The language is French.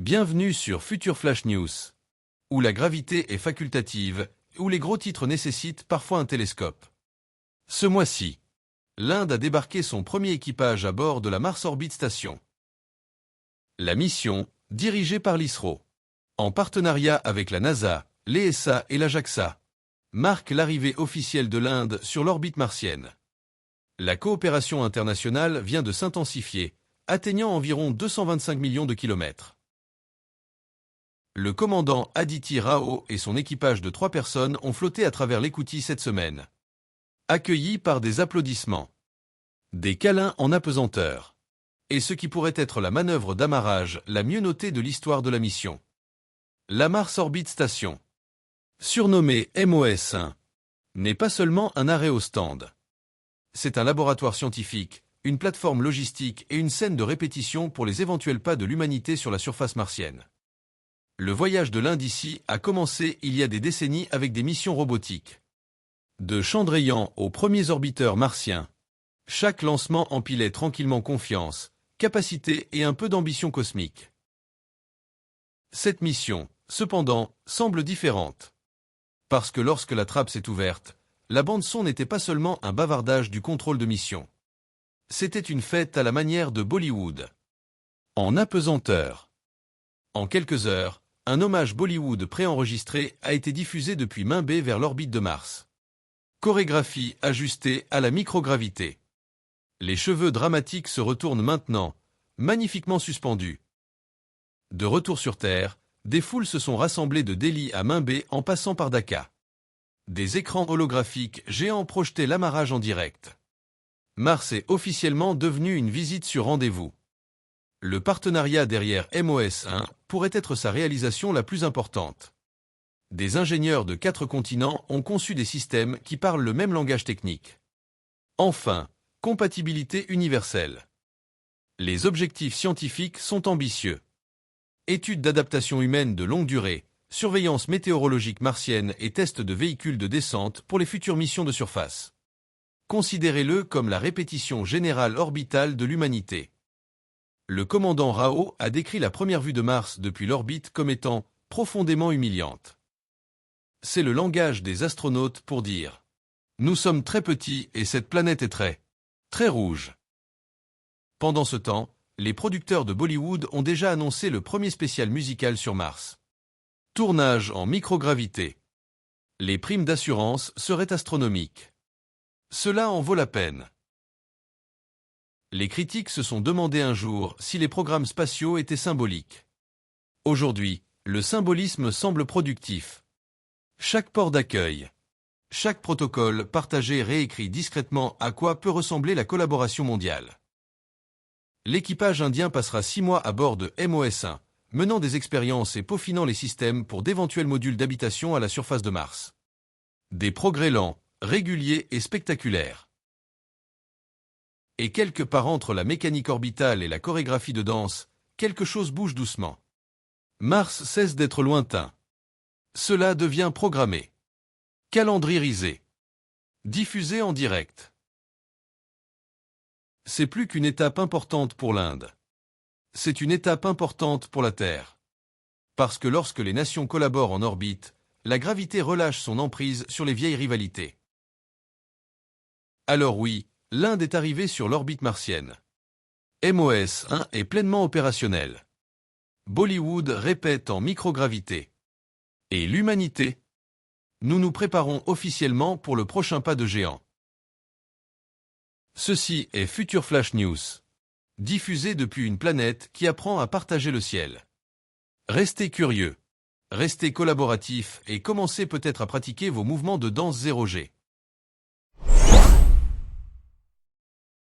Bienvenue sur Future Flash News, où la gravité est facultative, où les gros titres nécessitent parfois un télescope. Ce mois-ci, l'Inde a débarqué son premier équipage à bord de la Mars Orbit Station. La mission, dirigée par l'ISRO, en partenariat avec la NASA, l'ESA et la JAXA, marque l'arrivée officielle de l'Inde sur l'orbite martienne. La coopération internationale vient de s'intensifier, atteignant environ 225 millions de kilomètres. Le commandant Aditi Rao et son équipage de 3 personnes ont flotté à travers l'écoutille cette semaine. Accueillis par des applaudissements, des câlins en apesanteur, et ce qui pourrait être la manœuvre d'amarrage la mieux notée de l'histoire de la mission. La Mars Orbit Station, surnommée MOS-1, n'est pas seulement un arrêt au stand. C'est un laboratoire scientifique, une plateforme logistique et une scène de répétition pour les éventuels pas de l'humanité sur la surface martienne. Le voyage de l'Inde ici a commencé il y a des décennies avec des missions robotiques. De Chandrayaan aux premiers orbiteurs martiens, chaque lancement empilait tranquillement confiance, capacité et un peu d'ambition cosmique. Cette mission, cependant, semble différente. Parce que lorsque la trappe s'est ouverte, la bande-son n'était pas seulement un bavardage du contrôle de mission. C'était une fête à la manière de Bollywood. En apesanteur. En quelques heures, un hommage Bollywood préenregistré a été diffusé depuis main B vers l'orbite de Mars. Chorégraphie ajustée à la microgravité. Les cheveux dramatiques se retournent maintenant, magnifiquement suspendus. De retour sur Terre, des foules se sont rassemblées de Delhi à main B en passant par Dhaka. Des écrans holographiques géants projetaient l'amarrage en direct. Mars est officiellement devenu une visite sur rendez-vous. Le partenariat derrière MOS-1 pourrait être sa réalisation la plus importante. Des ingénieurs de 4 continents ont conçu des systèmes qui parlent le même langage technique. Enfin, compatibilité universelle. Les objectifs scientifiques sont ambitieux. Études d'adaptation humaine de longue durée, surveillance météorologique martienne et tests de véhicules de descente pour les futures missions de surface. Considérez-le comme la répétition générale orbitale de l'humanité. Le commandant Rao a décrit la première vue de Mars depuis l'orbite comme étant profondément humiliante. C'est le langage des astronautes pour dire « Nous sommes très petits et cette planète est très rouge ». Pendant ce temps, les producteurs de Bollywood ont déjà annoncé le premier spécial musical sur Mars. Tournage en microgravité. Les primes d'assurance seraient astronomiques. Cela en vaut la peine. Les critiques se sont demandé un jour si les programmes spatiaux étaient symboliques. Aujourd'hui, le symbolisme semble productif. Chaque port d'accueil, chaque protocole partagé réécrit discrètement à quoi peut ressembler la collaboration mondiale. L'équipage indien passera 6 mois à bord de MOS-1, menant des expériences et peaufinant les systèmes pour d'éventuels modules d'habitation à la surface de Mars. Des progrès lents, réguliers et spectaculaires. Et quelque part entre la mécanique orbitale et la chorégraphie de danse, quelque chose bouge doucement. Mars cesse d'être lointain. Cela devient programmé. Calendriérisé. Diffusé en direct. C'est plus qu'une étape importante pour l'Inde. C'est une étape importante pour la Terre. Parce que lorsque les nations collaborent en orbite, la gravité relâche son emprise sur les vieilles rivalités. Alors oui, l'Inde est arrivée sur l'orbite martienne. MOS-1 est pleinement opérationnel. Bollywood répète en microgravité. Et l'humanité? Nous nous préparons officiellement pour le prochain pas de géant. Ceci est Future Flash News, diffusé depuis une planète qui apprend à partager le ciel. Restez curieux, restez collaboratifs et commencez peut-être à pratiquer vos mouvements de danse 0G.